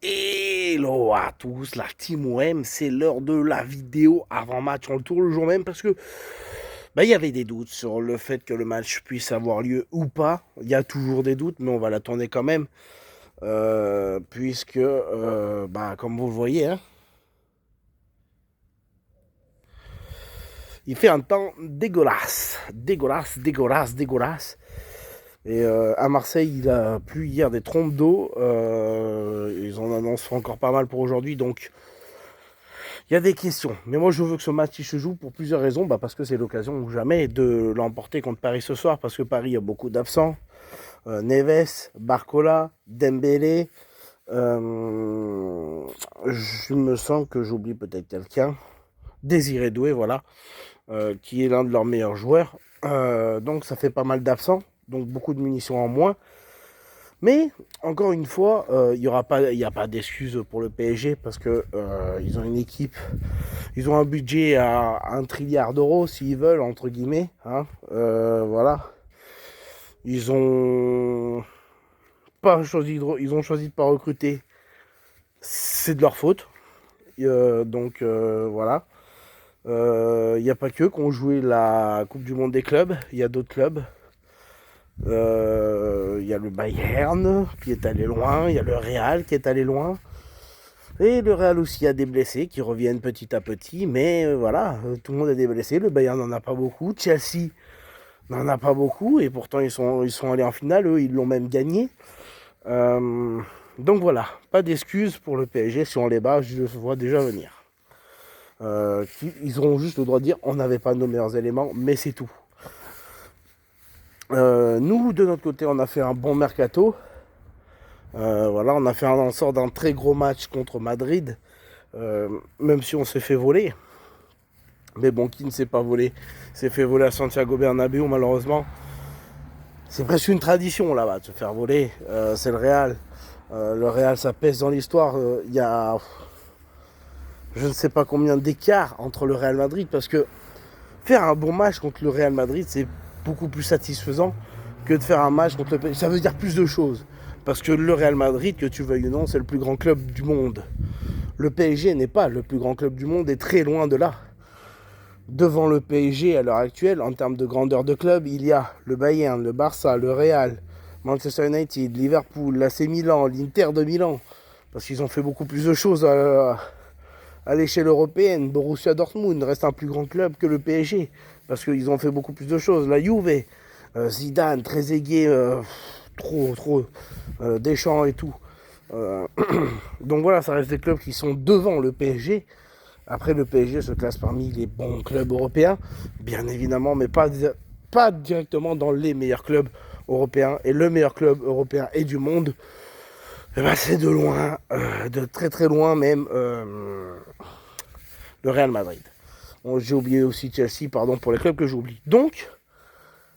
Hello à tous, la team OM, c'est l'heure de la vidéo avant match. On le tourne le jour même parce que il y avait des doutes sur le fait que le match puisse avoir lieu ou pas. Il y a toujours des doutes, mais on va la tourner quand même. Puisque, comme vous le voyez, hein, il fait un temps dégueulasse. Dégueulasse, dégueulasse, dégueulasse. Et à Marseille, il a plu hier des trompes d'eau. Ils en annoncent encore pas mal pour aujourd'hui, donc il y a des questions. Mais moi, je veux que ce match il se joue pour plusieurs raisons. Parce que c'est l'occasion ou jamais de l'emporter contre Paris ce soir. Parce que Paris a beaucoup d'absents. Neves, Barcola, Dembélé. Je me sens que j'oublie peut-être quelqu'un. Désiré Doué, voilà. Qui est l'un de leurs meilleurs joueurs. Donc ça fait pas mal d'absents. Donc beaucoup de munitions en moins. Mais encore une fois, il n'y a pas d'excuse pour le PSG parce que ils ont une équipe, ils ont un budget à 1 trilliard d'euros s'ils veulent entre guillemets. Hein, voilà, ils ont ils ont choisi de pas recruter. C'est de leur faute. Voilà. Il n'y a pas que qu'on joué la Coupe du Monde des clubs. Il y a d'autres clubs. Il y a le Bayern qui est allé loin, il y a le Real qui est allé loin. Et le Real aussi a des blessés qui reviennent petit à petit, mais voilà, tout le monde a des blessés. Le Bayern n'en a pas beaucoup, Chelsea n'en a pas beaucoup, et pourtant ils sont allés en finale, eux ils l'ont même gagné. Donc voilà, pas d'excuses pour le PSG, si on les bat, je le vois déjà venir. Ils auront juste le droit de dire on n'avait pas nos meilleurs éléments, mais c'est tout. Nous, de notre côté, on a fait un bon mercato. Voilà, on a fait en sorte d'un très gros match contre Madrid, même si on s'est fait voler. Mais bon, qui ne s'est pas volé s'est fait voler à Santiago Bernabéu, malheureusement. C'est presque une tradition là-bas de se faire voler. C'est le Real. Le Real, ça pèse dans l'histoire. Il y a je ne sais pas combien d'écart entre le Real Madrid parce que faire un bon match contre le Real Madrid, c'est beaucoup plus satisfaisant que de faire un match contre le PSG. Ça veut dire plus de choses. Parce que le Real Madrid, que tu veuilles ou non, c'est le plus grand club du monde. Le PSG n'est pas le plus grand club du monde et très loin de là. Devant le PSG à l'heure actuelle, en termes de grandeur de club, il y a le Bayern, le Barça, le Real, Manchester United, Liverpool, l'AC Milan, l'Inter de Milan. Parce qu'ils ont fait beaucoup plus de choses à l'échelle européenne. Borussia Dortmund reste un plus grand club que le PSG. Parce qu'ils ont fait beaucoup plus de choses. La Juve, Zidane, Trezeguet, trop, Deschamps et tout. Euh, donc voilà, ça reste des clubs qui sont devant le PSG. Après, le PSG se classe parmi les bons clubs européens, bien évidemment, mais pas directement dans les meilleurs clubs européens. Et le meilleur club européen et du monde, c'est de loin, de très très loin même, le Real Madrid. Bon, j'ai oublié aussi Chelsea, pardon pour les clubs que j'oublie. Donc,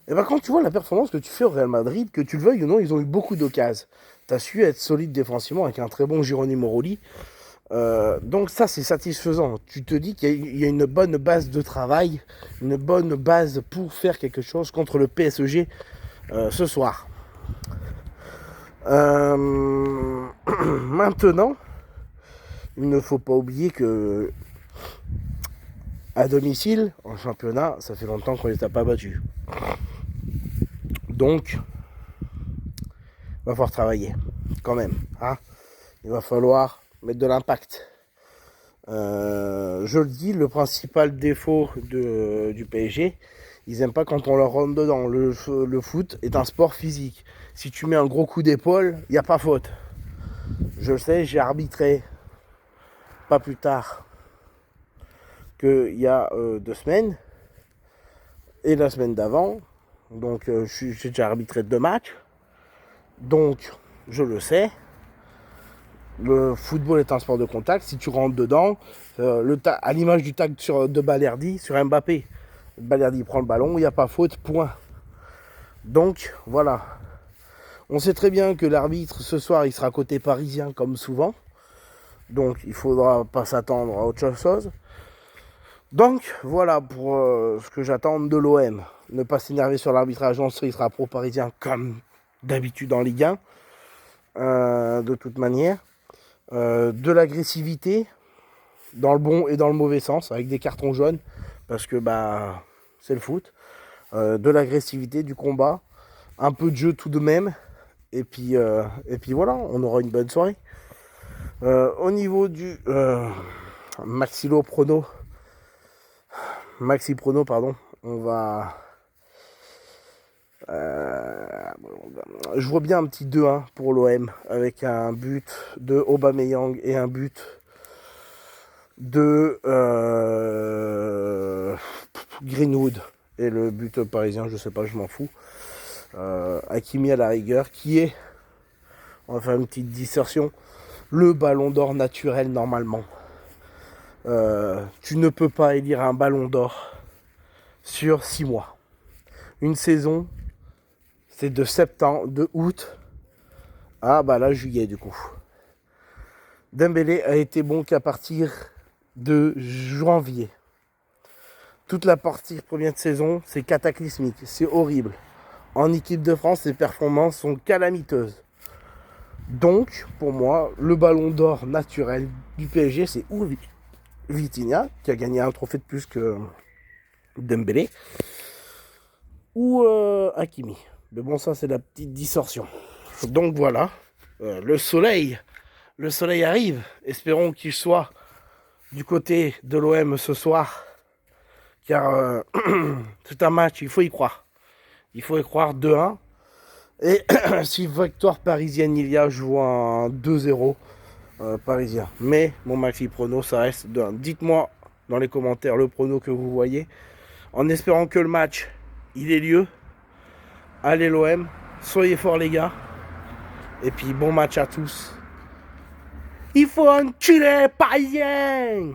quand tu vois la performance que tu fais au Real Madrid, que tu le veuilles ou non, ils ont eu beaucoup d'occasions. Tu as su être solide défensivement avec un très bon Geronimo Rulli. Donc ça, c'est satisfaisant. Tu te dis qu'il y a une bonne base de travail, une bonne base pour faire quelque chose contre le PSG ce soir. Maintenant, il ne faut pas oublier que à domicile, en championnat, ça fait longtemps qu'on ne les a pas battus. Donc, il va falloir travailler, quand même. Hein, il va falloir mettre de l'impact. Je le dis, le principal défaut du PSG, ils n'aiment pas quand on leur rentre dedans. Le foot est un sport physique. Si tu mets un gros coup d'épaule, il n'y a pas faute. Je le sais, j'ai arbitré pas plus tard qu'il y a 2 semaines et la semaine d'avant. Donc j'ai déjà arbitré 2 matchs. Donc je le sais. Le football est un sport de contact. Si tu rentres dedans, à l'image du tag de Balerdi sur Mbappé, Balerdi prend le ballon, il n'y a pas faute, point. Donc voilà. On sait très bien que l'arbitre ce soir il sera côté parisien comme souvent. Donc il ne faudra pas s'attendre à autre chose. Donc voilà pour ce que j'attends de l'OM. Ne pas s'énerver sur l'arbitrage, il sera pro-parisien comme d'habitude en Ligue 1. De toute manière. de l'agressivité, dans le bon et dans le mauvais sens, avec des cartons jaunes, parce que bah c'est le foot, de l'agressivité, du combat, un peu de jeu tout de même, et puis voilà, on aura une bonne soirée. Au niveau du Maxi Prono, pardon, on va... je vois bien un petit 2-1 pour l'OM, avec un but de Aubameyang et un but de Greenwood. Et le but parisien, je sais pas, je m'en fous. Hakimi à la rigueur, qui est, on va faire une petite dissertation, le ballon d'or naturel normalement. Tu ne peux pas élire un ballon d'or sur 6 mois. Une saison, c'est de septembre, de août à juillet du coup. Dembélé a été bon qu'à partir de janvier. Toute la partie première de saison, c'est cataclysmique, c'est horrible. En équipe de France, ses performances sont calamiteuses. Donc, pour moi, le ballon d'or naturel du PSG, c'est ou Vitinha, qui a gagné un trophée de plus que Dembélé, ou Hakimi. Mais bon, ça, c'est la petite distorsion. Donc voilà, le soleil arrive. Espérons qu'il soit du côté de l'OM ce soir, car c'est un match, il faut y croire. Il faut y croire 2-1. Et si victoire parisienne il y a, je vois un 2-0 parisien. Mais mon maxi prono, ça reste 2-1. Dites-moi dans les commentaires le prono que vous voyez. En espérant que le match, il ait lieu. Allez l'OM, soyez forts les gars. Et puis bon match à tous. Il faut enculer parisien.